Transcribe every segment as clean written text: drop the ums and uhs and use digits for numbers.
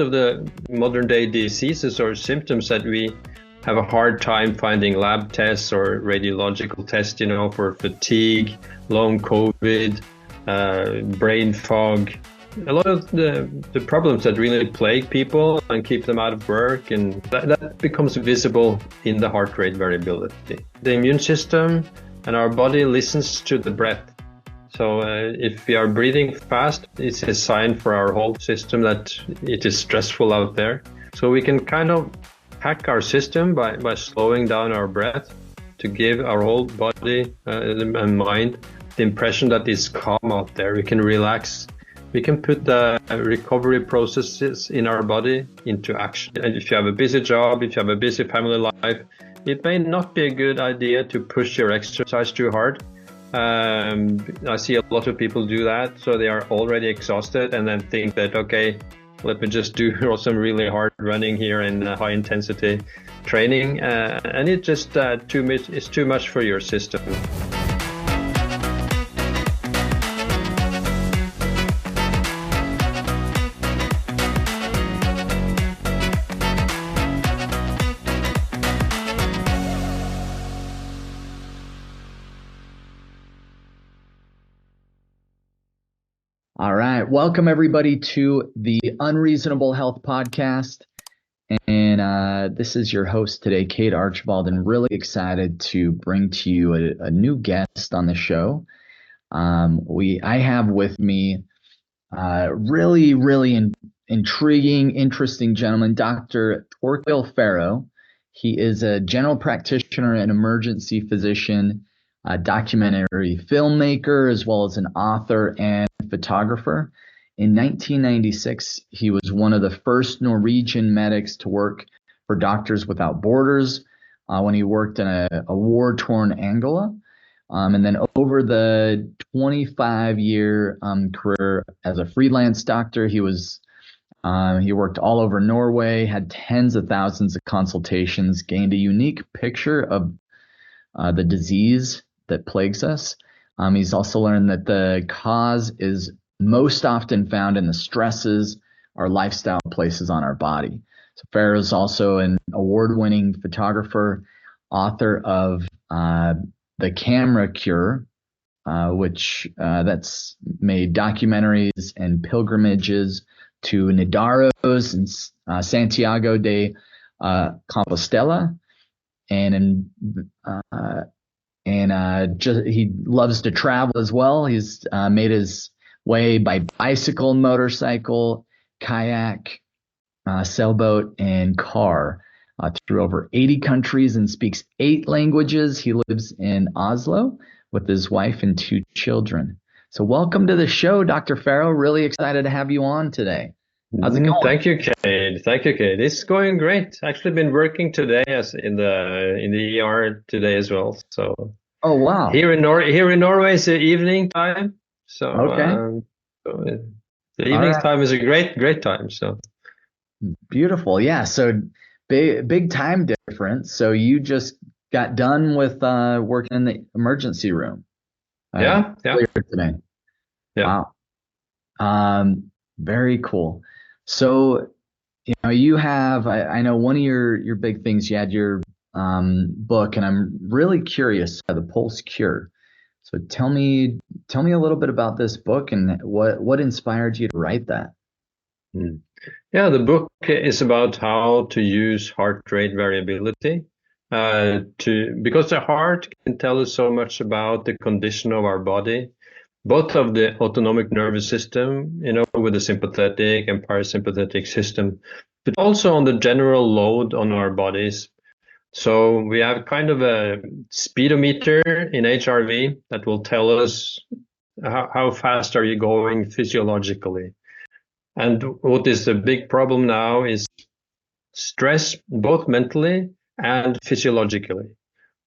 of the modern day diseases or symptoms that we have a hard time finding lab tests or radiological tests, for fatigue, long COVID, brain fog, a lot of the problems that really plague people and keep them out of work, and that becomes visible in the heart rate variability. The immune system and our body listens to the breath. So if we are breathing fast, it's a sign for our whole system that it is stressful out there. So we can kind of hack our system by slowing down our breath to give our whole body and mind the impression that it's calm out there. We can relax. We can put the recovery processes in our body into action. And if you have a busy job, if you have a busy family life, it may not be a good idea to push your exercise too hard. I see a lot of people do that, so they are already exhausted and then think that, okay, let me just do some really hard running here and high intensity training, and it's just it's too much for your system. All right. Welcome, everybody, to the Unreasonable Health Podcast. And this is your host today, Cade Archibald, and really excited to bring to you a new guest on the show. I have with me really intriguing, interesting gentleman, Dr. Torkil Færø. He is a general practitioner and emergency physician, a documentary filmmaker, as well as an author and photographer. In 1996, he was one of the first Norwegian medics to work for Doctors Without Borders when he worked in a war-torn Angola. And then over the 25-year career as a freelance doctor, he worked all over Norway, had tens of thousands of consultations, gained a unique picture of the disease that plagues us. He's also learned that the cause is most often found in the stresses our lifestyle places on our body. So Faero is also an award-winning photographer, author of The Camera Cure, which that's made documentaries and pilgrimages to Nidaros and Santiago de Compostela, and he loves to travel as well. He's made his way by bicycle, motorcycle, kayak, sailboat, and car through over 80 countries and speaks 8 languages. He lives in Oslo with his wife and 2 children. So welcome to the show, Dr. Færø. Really excited to have you on today. How's it going? Thank you, Cade. It's going great. Actually been working today as in the ER today as well. So oh wow. Here in Norway it's the evening time. So okay. The evening time is a great time. So beautiful. Yeah. So big time difference. So you just got done with working in the emergency room. Yeah. Today. Yeah. Wow. Very cool. So, you have, I know one of your big things, you had your book, and I'm really curious, The Pulse Cure. So tell me a little bit about this book and what inspired you to write that. Yeah, the book is about how to use heart rate variability because the heart can tell us so much about the condition of our body, both of the autonomic nervous system, with the sympathetic and parasympathetic system, but also on the general load on our bodies. So we have kind of a speedometer in HRV that will tell us how fast are you going physiologically. And what is the big problem now is stress, both mentally and physiologically.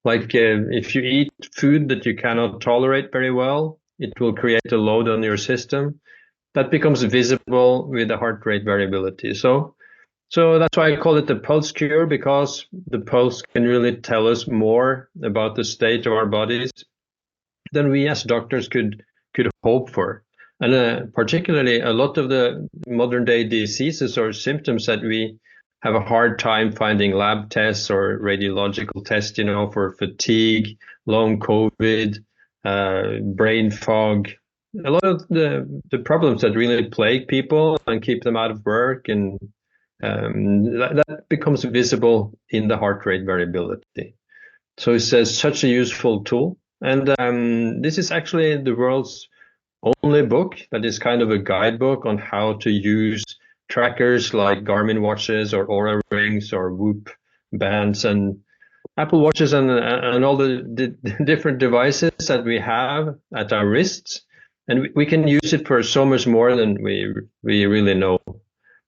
Like if you eat food that you cannot tolerate very well, it will create a load on your system that becomes visible with the heart rate variability. So that's why I call it the pulse cure, because the pulse can really tell us more about the state of our bodies than we as doctors could hope for. And particularly a lot of the modern day diseases or symptoms that we have a hard time finding lab tests or radiological tests, for fatigue, long COVID, brain fog, a lot of the problems that really plague people and keep them out of work. And that becomes visible in the heart rate variability. So it's such a useful tool. And this is actually the world's only book that is kind of a guidebook on how to use trackers like Garmin watches or Oura rings or Whoop bands and Apple watches and all the different devices that we have at our wrists. And we can use it for so much more than we really know,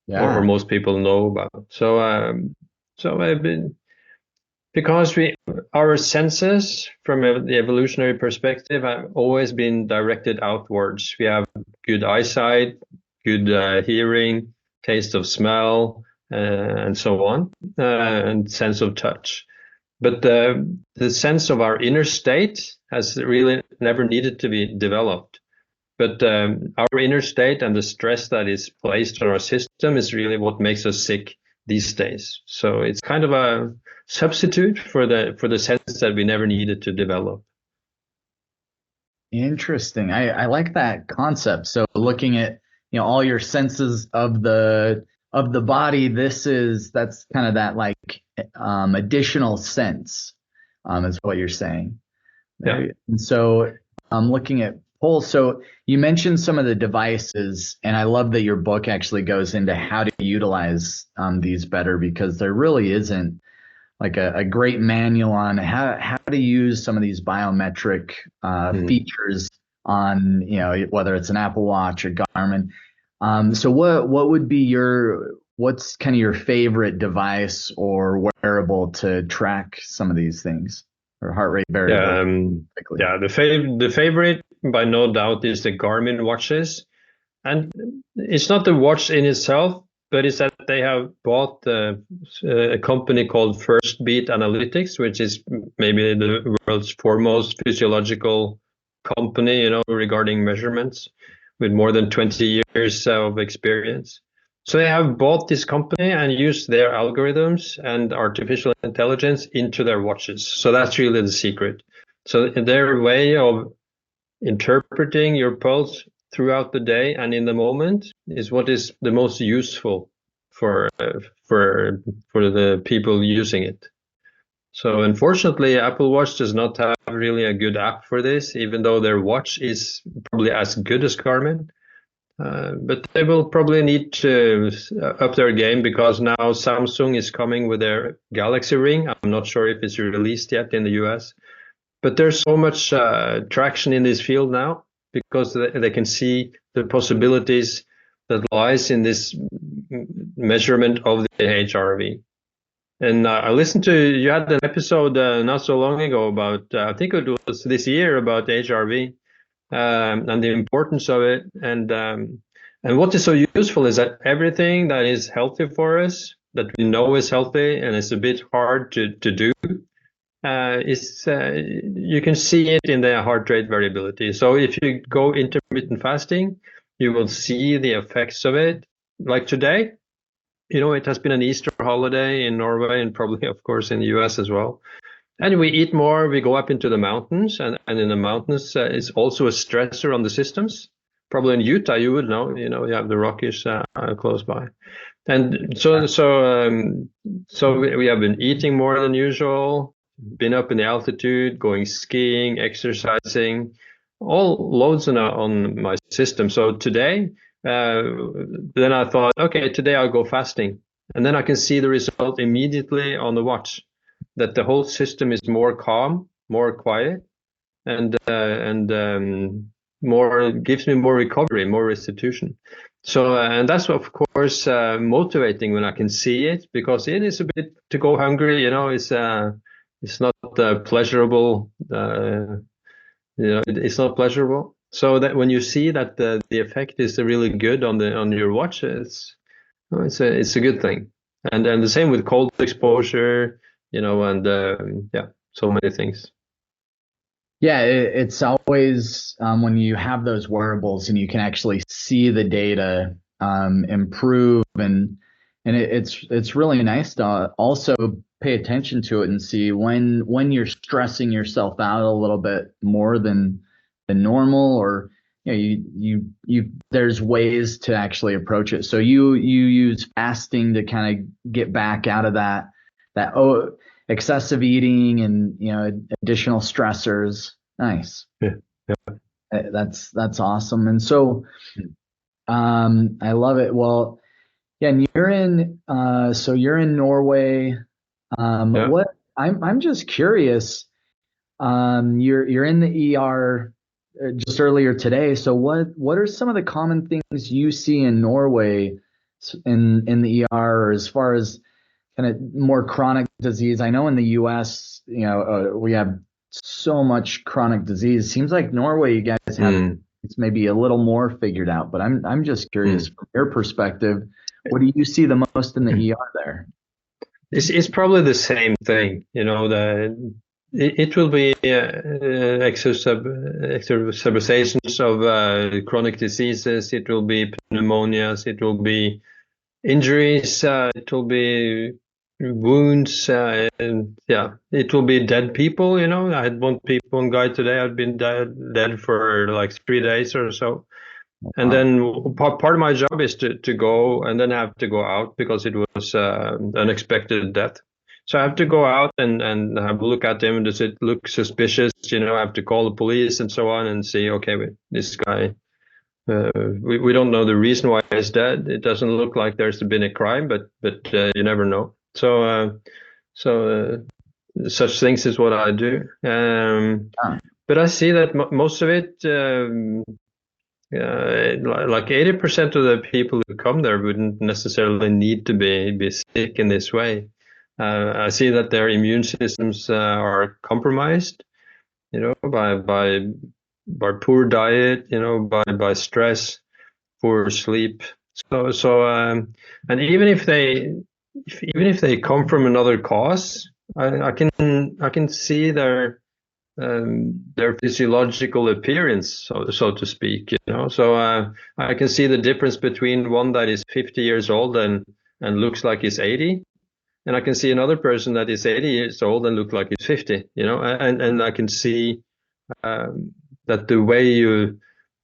or most people know about. So I've been, because our senses from the evolutionary perspective have always been directed outwards. We have good eyesight, good hearing, taste of smell, and so on, and sense of touch. But the sense of our inner state has really never needed to be developed. But our inner state and the stress that is placed on our system is really what makes us sick these days. So it's kind of a substitute for the sense that we never needed to develop. Interesting. I like that concept. So looking at all your senses of the body, that's kind of that like additional sense is what you're saying. Yeah. And so I'm looking at pulse. So you mentioned some of the devices, and I love that your book actually goes into how to utilize these better, because there really isn't like a great manual on how to use some of these biometric features on, whether it's an Apple Watch or Garmin. So what would be what's kind of your favorite device or wearable to track some of these things, or heart rate variability? The favorite by no doubt is the Garmin watches. And it's not the watch in itself, but it's that they have bought a company called First Beat Analytics, which is maybe the world's foremost physiological company, regarding measurements, with more than 20 years of experience. So they have bought this company and used their algorithms and artificial intelligence into their watches. So that's really the secret. So their way of interpreting your pulse throughout the day and in the moment is what is the most useful for the people using it. So unfortunately, Apple Watch does not have really a good app for this, even though their watch is probably as good as Garmin. But they will probably need to up their game, because now Samsung is coming with their Galaxy Ring. I'm not sure if it's released yet in the US. But there's so much traction in this field now, because they can see the possibilities that lies in this measurement of the HRV. And I listened to, you had an episode not so long ago about, I think it was this year, about HRV and the importance of it. And what is so useful is that everything that is healthy for us, that we know is healthy and it's a bit hard to do, you can see it in the heart rate variability. So if you go intermittent fasting, you will see the effects of it. Like today, it has been an Easter holiday in Norway and probably, of course, in the US as well. And we eat more, we go up into the mountains, and in the mountains, it's also a stressor on the systems. Probably in Utah, you would know, you have the Rockies close by. And so we have been eating more than usual, been up in the altitude, going skiing, exercising, all loads on my system. So today, then I thought, okay, today I'll go fasting. And then I can see the result immediately on the watch, that the whole system is more calm, more quiet, and more, gives me more recovery, more restitution. So, and that's of course motivating when I can see it, because it is a bit to go hungry, it's not pleasurable, it's not pleasurable. So that when you see that the effect is really good on your watch, it's a good thing. And the same with cold exposure, and so many things. Yeah, it's always when you have those wearables and you can actually see the data improve, and it's really nice to also pay attention to it and see when you're stressing yourself out a little bit more than normal, or you there's ways to actually approach it. So you use fasting to kind of get back out of that excessive eating and additional stressors. Nice. Yeah. That's awesome. And so I love it. Well, yeah, and you're in Norway. Yeah. What I'm just curious. You're in the ER just earlier today. So what are some of the common things you see in Norway in the ER, or as far as kind of more chronic disease? I know in the US, we have so much chronic disease. Seems like Norway, you guys have it's maybe a little more figured out, but I'm just curious from your perspective, what do you see the most in the ER there? It's probably the same thing, it will be exacerbations of chronic diseases. It will be pneumonias. It will be injuries. It will be wounds. It will be dead people. I had one guy today. I'd been dead for like 3 days or so. And then part of my job is to go and then have to go out because it was unexpected death. So I have to go out and have a look at him. Does it look suspicious? I have to call the police and so on and see, okay, this guy, we don't know the reason why he's dead. It doesn't look like there's been a crime, but you never know. So such things is what I do. But I see that most of it, like 80% of the people who come there wouldn't necessarily need to be sick in this way. I see that their immune systems are compromised, by poor diet, by stress, poor sleep. And even if they come from another cause, I can see their physiological appearance, so to speak. So I can see the difference between one that is 50 years old and looks like he's 80. And I can see another person that is 80 years old and look like he's 50, and I can see that the way you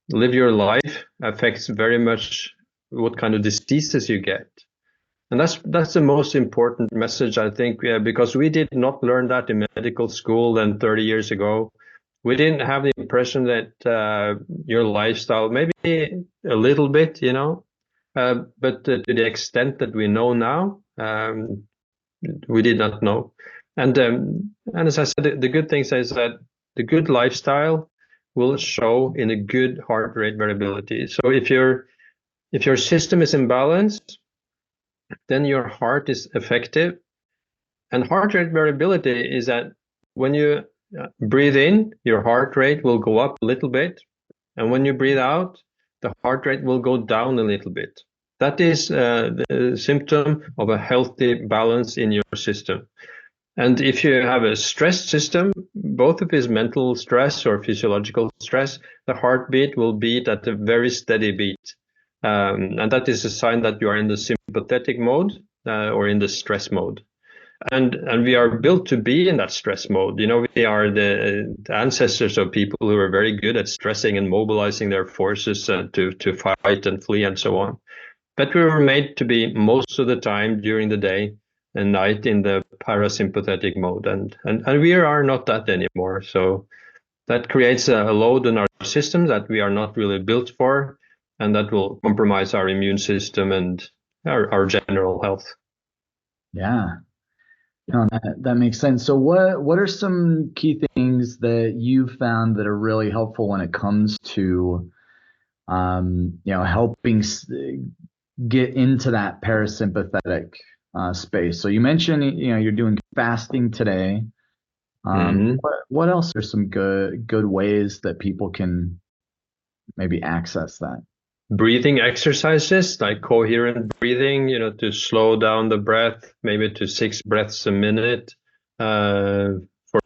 live your life affects very much what kind of diseases you get. And that's the most important message, I think, because we did not learn that in medical school then 30 years ago. We didn't have the impression that your lifestyle, maybe a little bit, but to the extent that we know now, we did not know. And as I said, the good thing is that the good lifestyle will show in a good heart rate variability. So if your system is imbalanced, then your heart is effective. And heart rate variability is that when you breathe in, your heart rate will go up a little bit. And when you breathe out, the heart rate will go down a little bit. That is the symptom of a healthy balance in your system. And if you have a stressed system, both if it's mental stress or physiological stress, the heartbeat will beat at a very steady beat. And that is a sign that you are in the sympathetic mode or in the stress mode. And we are built to be in that stress mode. We are the ancestors of people who are very good at stressing and mobilizing their forces to fight and flee and so on. But we were made to be most of the time during the day and night in the parasympathetic mode. And we are not that anymore. So that creates a load on our system that we are not really built for, and that will compromise our immune system and our general health. Yeah. No, that makes sense. So what are some key things that you found that are really helpful when it comes to helping get into that parasympathetic space? So you mentioned you're doing fasting today. What else are some good ways that people can maybe access that? Breathing exercises like coherent breathing, to slow down the breath, maybe to 6 breaths a minute for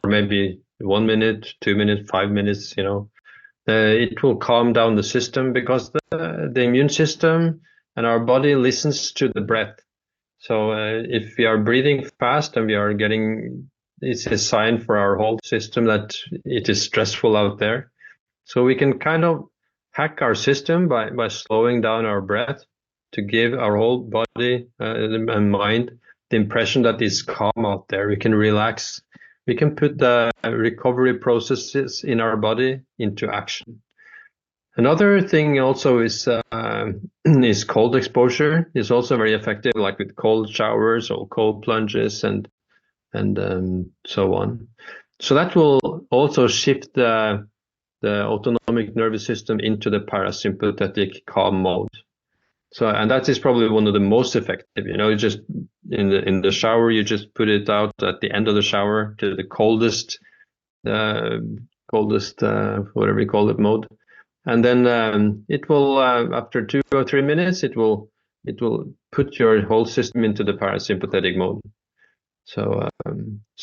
maybe 1 minute, 2 minutes, 5 minutes, it will calm down the system, because the immune system and our body listens to the breath. So if we are breathing fast and it's a sign for our whole system that it is stressful out there. So we can kind of hack our system by slowing down our breath to give our whole body and mind the impression that it's calm out there. We can relax. We can put the recovery processes in our body into action. Another thing also is cold exposure. Is also very effective, like with cold showers or cold plunges and so on. So that will also shift the autonomic nervous system into the parasympathetic calm mode. So, and that is probably one of the most effective. Just in the shower, you just put it out at the end of the shower to the coldest, whatever you call it, mode. And then it will, after 2 or 3 minutes, it will put your whole system into the parasympathetic mode. So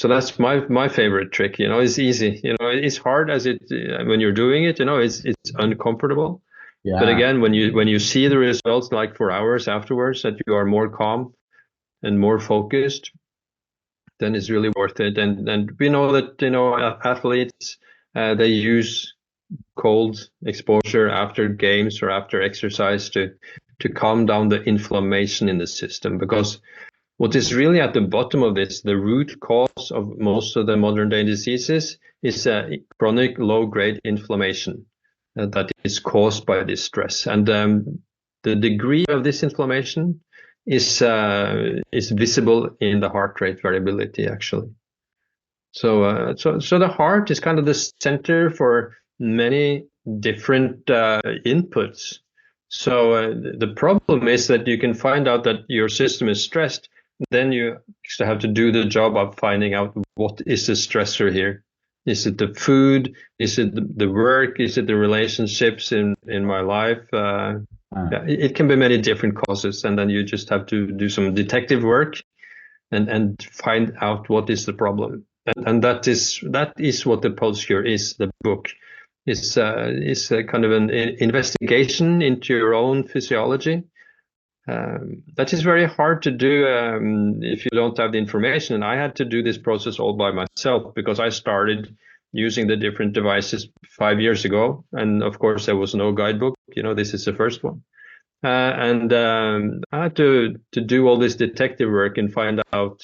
that's my favorite trick. It's easy. It's hard when you're doing it. It's uncomfortable. Yeah. But again, when you see the results, like for hours afterwards, that you are more calm and more focused, then it's really worth it. And we know that athletes they use cold exposure after games or after exercise to calm down the inflammation in the system, because what is really at the bottom of this, the root cause of most of the modern day diseases, is chronic low-grade inflammation that is caused by this stress. And the degree of this inflammation is visible in the heart rate variability, actually. So the heart is kind of the center for many different inputs. So the problem is that you can find out that your system is stressed. Then you actually have to do the job of finding out what is the stressor here. Is it the food? Is it the work? Is it the relationships in my life? It can be many different causes, and then you just have to do some detective work and find out what is the problem. And that is what the Pulse Cure is. The book is a kind of an investigation into your own physiology. That is very hard to do if you don't have the information. And I had to do this process all by myself, because I started using the different devices 5 years ago. And of course, there was no guidebook. This is the first one. And I had to do all this detective work and find out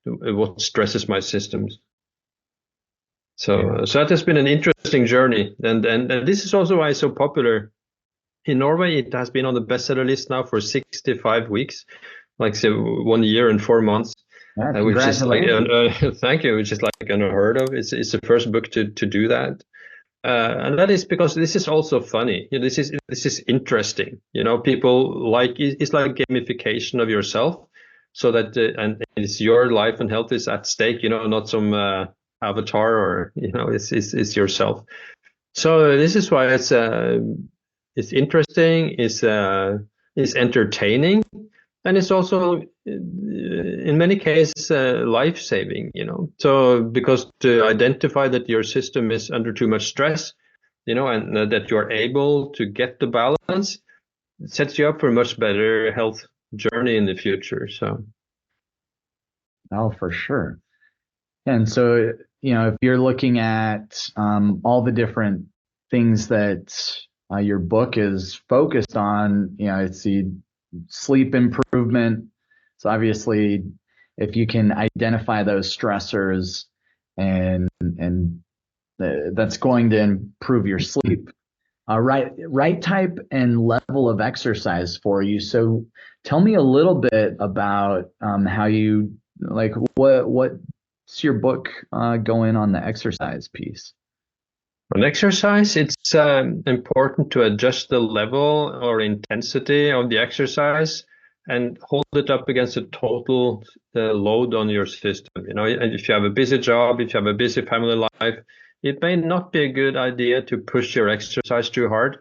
what stresses my systems. So that has been an interesting journey. And this is also why it's so popular. In Norway, it has been on the bestseller list now for 65 weeks, like 1 year and 4 months, which is like thank you, which is like unheard of. It's the first book to do that, and that is because this is also funny. This is interesting. People like it's like gamification of yourself, so that and it's your life and health is at stake. Not some avatar or it's yourself. So this is why it's interesting, it's entertaining, and it's also in many cases life-saving, So because to identify that your system is under too much stress, and that you are able to get the balance, it sets you up for a much better health journey in the future. So. Oh, for sure. And so, if you're looking at all the different things that your book is focused on, it's the sleep improvement. So obviously, if you can identify those stressors and that's going to improve your sleep. Right type and level of exercise for you. So tell me a little bit about how you what's your book going on the exercise piece? On exercise, it's important to adjust the level or intensity of the exercise and hold it up against the total load on your system. And if you have a busy job, if you have a busy family life, it may not be a good idea to push your exercise too hard.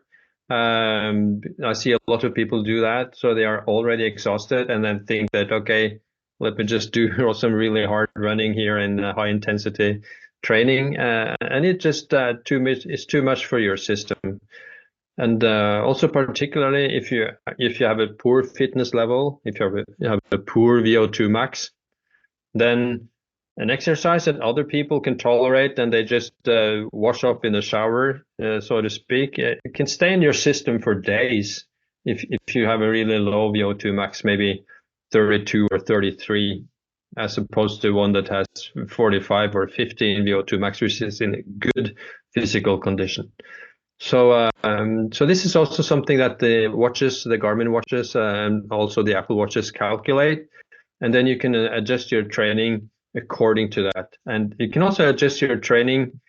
I see a lot of people do that, so they are already exhausted and then think that, okay, let me just do some really hard running here in high intensity training, and it just it's too much for your system. And also particularly if you have a poor fitness level, if you have a poor VO2 max, then an exercise that other people can tolerate and they just wash off in the shower, so to speak, it can stay in your system for days if you have a really low VO2 max, maybe 32 or 33, as opposed to one that has 45 or 50 in VO2 max, which is in a good physical condition. So this is also something that the Garmin watches, and also the Apple watches calculate, and then you can adjust your training according to that. And you can also adjust your training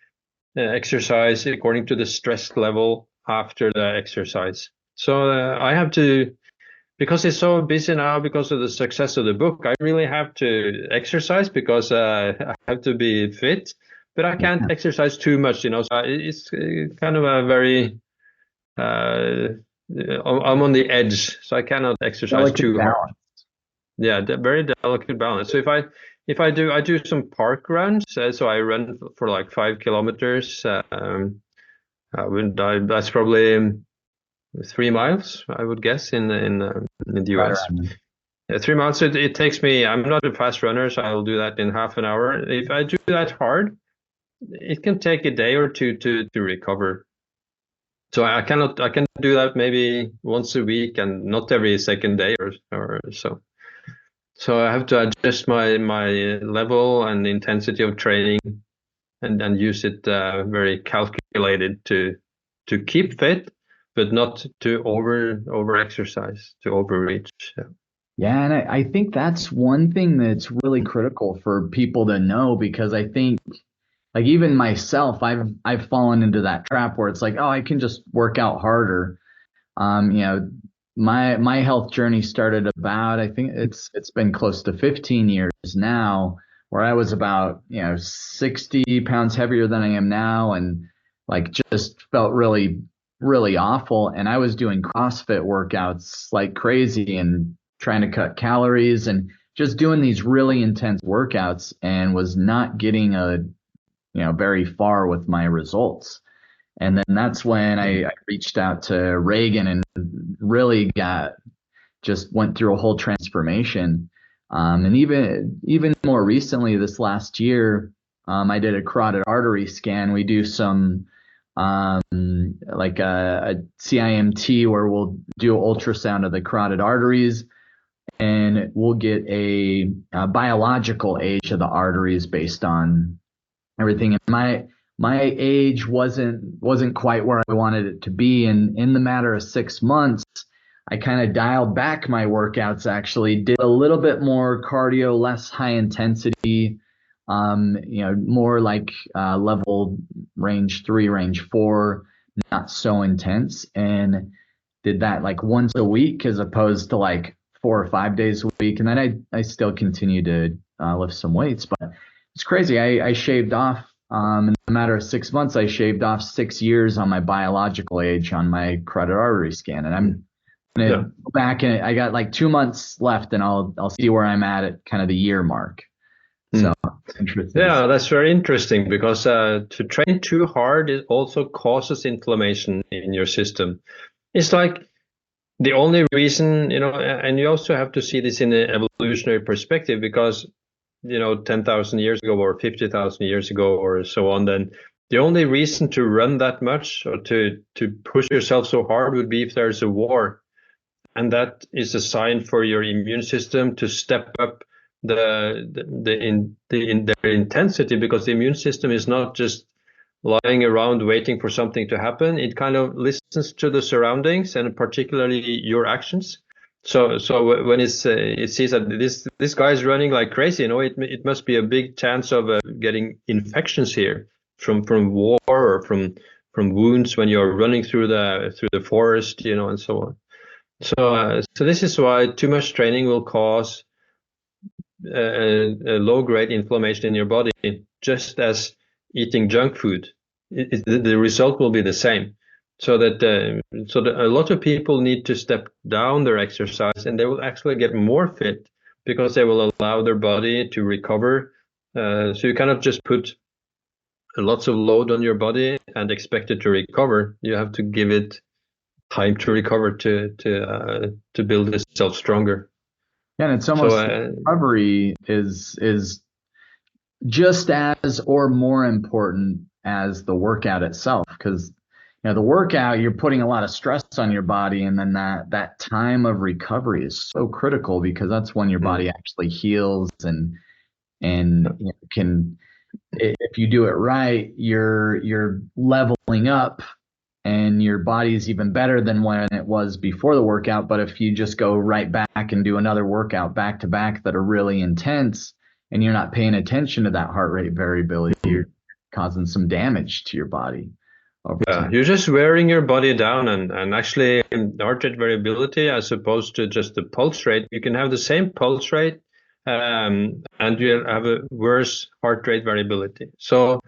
exercise according to the stress level after the exercise. So I have to, because it's so busy now because of the success of the book, I really have to exercise because I have to be fit. But I can't exercise too much, So it's kind of a very, I'm on the edge, so I cannot exercise too hard. Yeah, very delicate balance. So if I do some park runs, so I run for like 5 kilometers. That's probably 3 miles, I would guess, in the US. Yeah, 3 miles. It takes me. I'm not a fast runner, so I'll do that in half an hour. If I do that hard, it can take a day or two to recover. So I can do that maybe once a week and not every second day or so. So I have to adjust my level and intensity of training and use it very calculated to keep fit, but not to over exercise, to overreach. Yeah, and I think that's one thing that's really critical for people to know, because I think, like, even myself, I've fallen into that trap where it's like, oh, I can just work out harder. My health journey started about, I think it's been close to 15 years now, where I was about 60 pounds heavier than I am now, and like just felt really, really awful. And I was doing CrossFit workouts like crazy and trying to cut calories and just doing these really intense workouts, and was not getting very far with my results. And then that's when I reached out to Reagan and really went through a whole transformation. And even more recently, this last year, I did a carotid artery scan. We do some like a CIMT, where we'll do ultrasound of the carotid arteries, and we'll get a biological age of the arteries based on everything. And my age wasn't quite where I wanted it to be. And in the matter of 6 months, I kind of dialed back my workouts, actually did a little bit more cardio, less high intensity, more like level range 3, range 4, not so intense, and did that like once a week as opposed to like 4 or 5 days a week. And then I still continue to lift some weights, but it's crazy. I shaved off, in a matter of 6 months, I shaved off 6 years on my biological age on my carotid artery scan. And I'm going to go back, and I got like 2 months left, and I'll see where I'm at kind of the year mark. So it's interesting. Yeah, that's very interesting, because to train too hard, it also causes inflammation in your system. It's like the only reason, and you also have to see this in an evolutionary perspective, because 10,000 years ago or 50,000 years ago or so on, then the only reason to run that much or to push yourself so hard would be if there's a war. And that is a sign for your immune system to step up their intensity, because the immune system is not just lying around waiting for something to happen. It kind of listens to the surroundings, and particularly your actions. So when it sees that this guy is running like crazy, it must be a big chance of getting infections here from war or from wounds when you're running through the forest, and so on. So this is why too much training will cause a low-grade inflammation in your body, just as eating junk food. The result will be the same. So that a lot of people need to step down their exercise, and they will actually get more fit, because they will allow their body to recover. So you cannot just put lots of load on your body and expect it to recover. You have to give it time to recover to build itself stronger. Yeah, and it's almost recovery is just as or more important as the workout itself, because the workout, you're putting a lot of stress on your body, and then that time of recovery is so critical, because that's when your body actually heals and can, if you do it right, you're leveling up and your body is even better than when it was before the workout. But if you just go right back and do another workout back to back that are really intense, and you're not paying attention to that heart rate variability, you're causing some damage to your body over time. You're just wearing your body down, and actually heart rate variability, as opposed to just the pulse rate, you can have the same pulse rate and you have a worse heart rate variability. So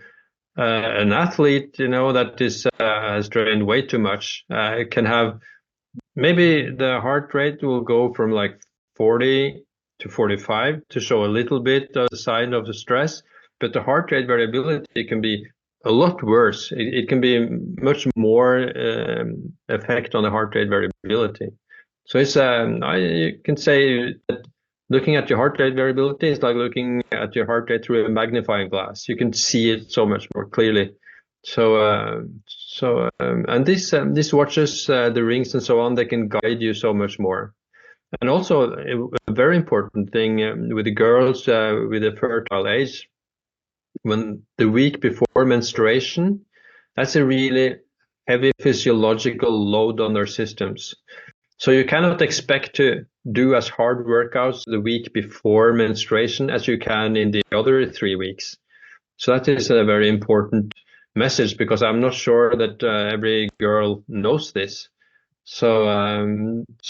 an athlete, that has trained way too much, can have, maybe the heart rate will go from like 40 to 45 to show a little bit of the sign of the stress, but the heart rate variability can be a lot worse. It can be much more effect on the heart rate variability. So it's you can say that looking at your heart rate variability is like looking at your heart rate through a magnifying glass. You can see it so much more clearly. And these watches, the rings and so on, they can guide you so much more. And also a very important thing with the girls with a fertile age, when the week before menstruation, that's a really heavy physiological load on their systems. So you cannot expect to do as hard workouts the week before menstruation as you can in the other 3 weeks. So that is a very important message, because I'm not sure that every girl knows this. So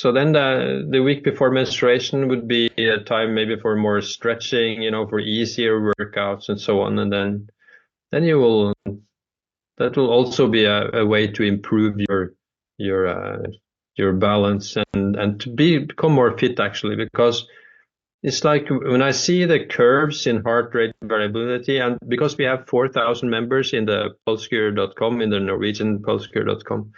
then the week before menstruation would be a time maybe for more stretching, for easier workouts and so on. And then that will also be a way to improve your balance and to become more fit, actually, because it's like when I see the curves in heart rate variability, and because we have 4,000 members in the pulsecure.com, in the Norwegian pulsecure.com,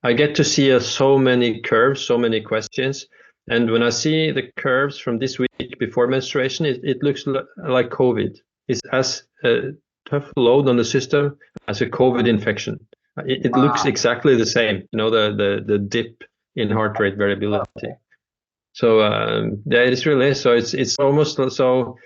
I get to see so many curves, so many questions. And when I see the curves from this week before menstruation, it looks like COVID. It's as a tough load on the system as a COVID infection. It looks exactly the same, the dip in heart rate variability. So it's really, so it's almost so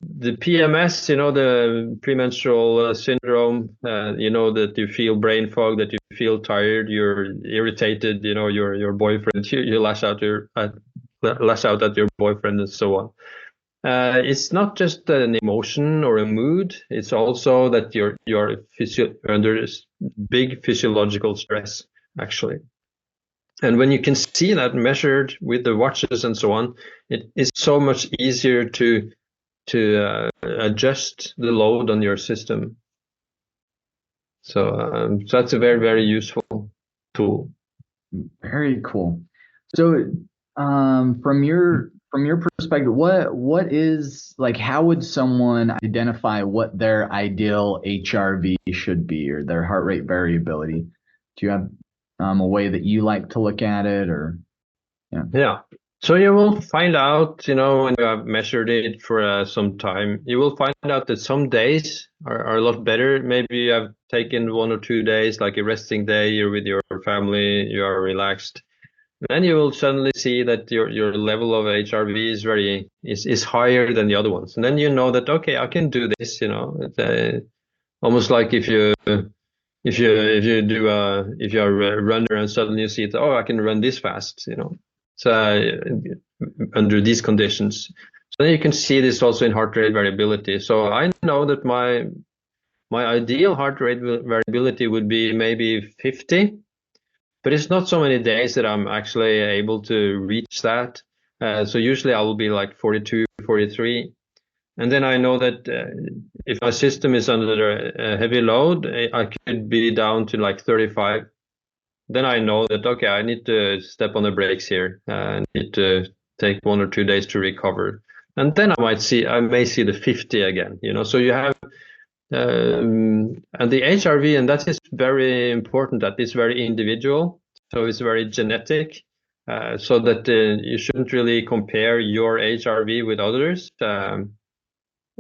the PMS, the premenstrual syndrome, that you feel brain fog, that you feel tired, you're irritated, your boyfriend, you lash out at your boyfriend and so on. It's not just an emotion or a mood. It's also that you're under big physiological stress, actually. And when you can see that measured with the watches and so on, it is so much easier to adjust the load on your system. So that's a very, very useful tool. Very cool. So from your perspective, what is, like, how would someone identify what their ideal HRV should be, or their heart rate variability? Do you have a way that you like to look at it, or? Yeah. So you will find out, when you have measured it for some time, you will find out that some days are a lot better. Maybe you have taken 1 or 2 days, like a resting day, you're with your family, you are relaxed. Then you will suddenly see that your level of HRV is higher than the other ones. And then you know that, okay, I can do this, almost like if you're a runner and suddenly you see it, I can run this fast, So under these conditions. So then you can see this also in heart rate variability. So I know that my ideal heart rate variability would be maybe 50, but it's not so many days that I'm actually able to reach that. So usually I will be like 42, 43. And then I know that if my system is under a heavy load, I could be down to like 35. Then I know that, okay, I need to step on the brakes here. I need to take 1 or 2 days to recover. And then I may see the 50 again, So you have And the HRV, and that is very important, that is very individual. So it's very genetic, so that you shouldn't really compare your HRV with others.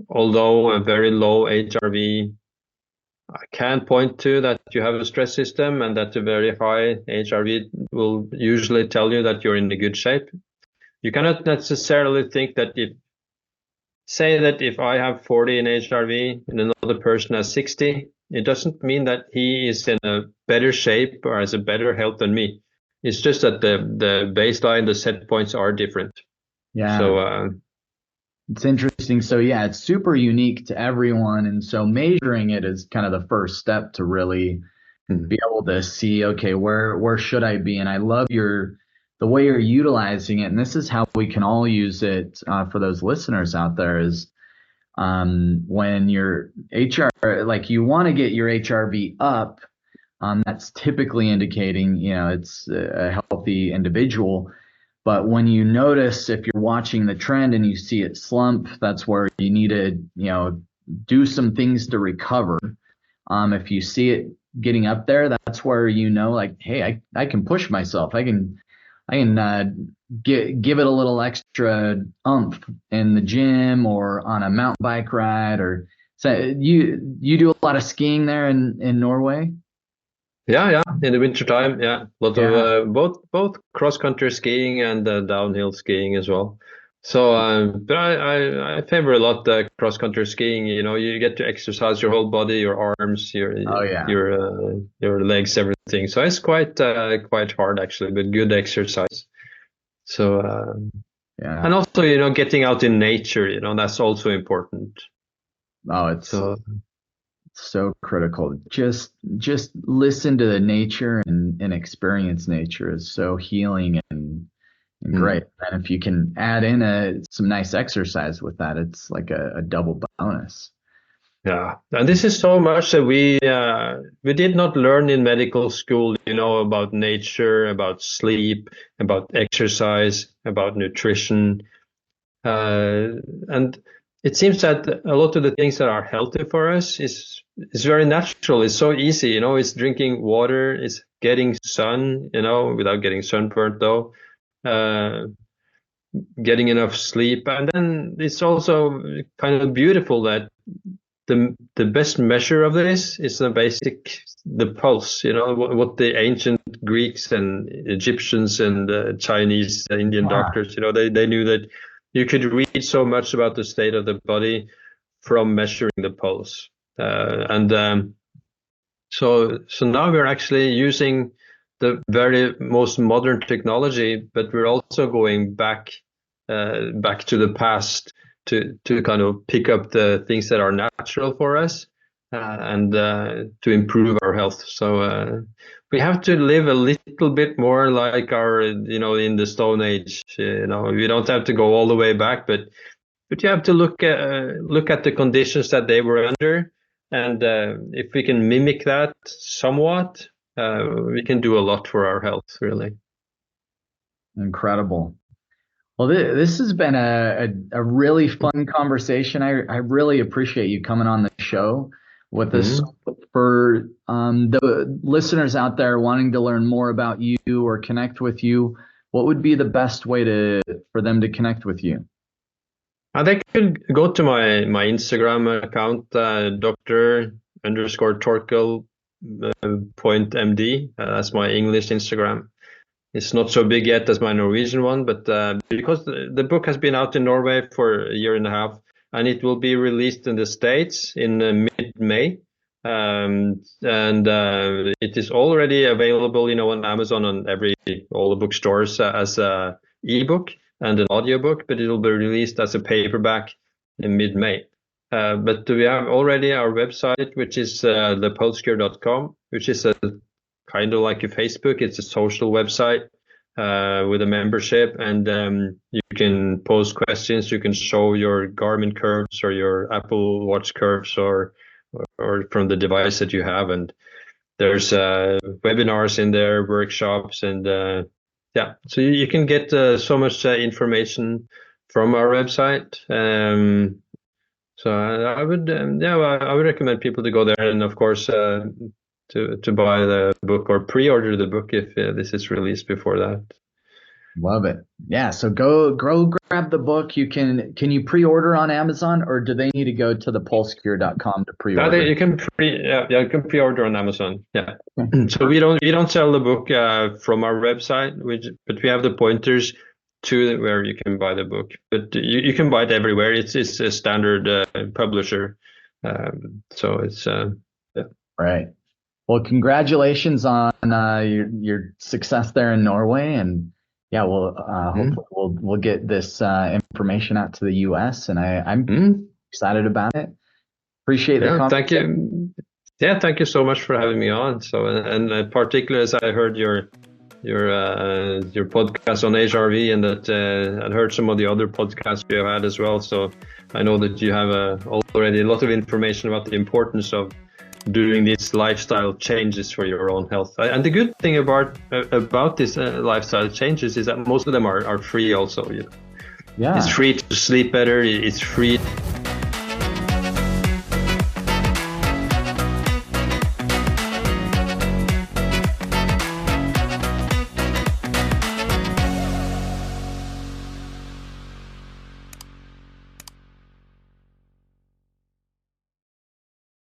Although a very low HRV can point to that you have a stress system, and that a very high HRV will usually tell you that you're in a good shape. You cannot necessarily think that if I have 40 in HRV and another person has 60, it doesn't mean that he is in a better shape or has a better health than me. It's just that the baseline, the set points are different. Yeah. So it's interesting. So yeah, it's super unique to everyone. And so measuring it is kind of the first step to really be able to see, okay, where should I be? And I love the way you're utilizing it. And this is how we can all use it for those listeners out there is when your like you want to get your HRV up, that's typically indicating, it's a healthy individual. But when you notice, if you're watching the trend and you see it slump, that's where you need to, do some things to recover. If you see it getting up there, that's where like, hey, I can push myself. I can give it a little extra oomph in the gym or on a mountain bike ride. Or so you do a lot of skiing there in Norway. Yeah, in the winter time, yeah, lot of both cross country skiing and downhill skiing as well. So, but I favor a lot cross country skiing. You get to exercise your whole body, your arms, your legs, everything. So it's quite hard actually, but good exercise. So and also getting out in nature, that's also important. Oh, it's so critical. Just listen to the nature and experience nature is so healing and great. And if you can add in some nice exercise with that, it's like a double bonus. Yeah, and this is so much that we did not learn in medical school, about nature, about sleep, about exercise, about nutrition, and it seems that a lot of the things that are healthy for us is very natural. It's so easy, it's drinking water, it's getting sun, without getting sunburnt though, getting enough sleep. And then it's also kind of beautiful that the best measure of this is the pulse, what the ancient Greeks and Egyptians and Chinese, Indian doctors, they knew that you could read so much about the state of the body from measuring the pulse. So now we're actually using the very most modern technology, but we're also going back to the past to kind of pick up the things that are natural for us and to improve our health. So we have to live a little bit more like our, in the Stone Age. We don't have to go all the way back, but you have to look at the conditions that they were under, and if we can mimic that somewhat, we can do a lot for our health, really. Incredible. Well, this has been a really fun conversation. I really appreciate you coming on the show with us. For the listeners out there wanting to learn more about you or connect with you, what would be the best way for them to connect with you? They could go to my Instagram account, Dr._Torkil .md. That's my English Instagram. It's not so big yet as my Norwegian one, but because the book has been out in Norway for a year and a half, and it will be released in the States in mid-May. And it is already available, on Amazon and all the bookstores as a ebook and an audiobook, but it will be released as a paperback in mid-May. But we have already our website, which is thepulsecure.com, which is kind of like a Facebook. It's a social website with a membership, and you can post questions. You can show your Garmin curves or your Apple Watch curves or from the device that you have. And there's webinars in there, workshops, and so you can get so much information from our website. So I would, I would recommend people to go there, and of course, to buy the book or pre-order the book if this is released before that. Love it. Yeah. So go grab the book. Can you pre-order on Amazon, or do they need to go to thepulsecure.com to pre-order? You can you can pre-order on Amazon. Yeah. So we don't sell the book from our website, but we have the pointers to where you can buy the book. But you can buy it everywhere. It's a standard publisher. So it's Right. Well, congratulations on your success there in Norway, and yeah, hopefully we'll get this information out to the U.S. and I'm excited about it. Appreciate the conversation. Thank you. Yeah, thank you so much for having me on. So, and particularly as I heard your podcast on HRV, and that I heard some of the other podcasts you have had as well. So I know that you have already a lot of information about the importance of doing these lifestyle changes for your own health. And the good thing about these lifestyle changes is that most of them are free also. Yeah, it's free to sleep better. It's free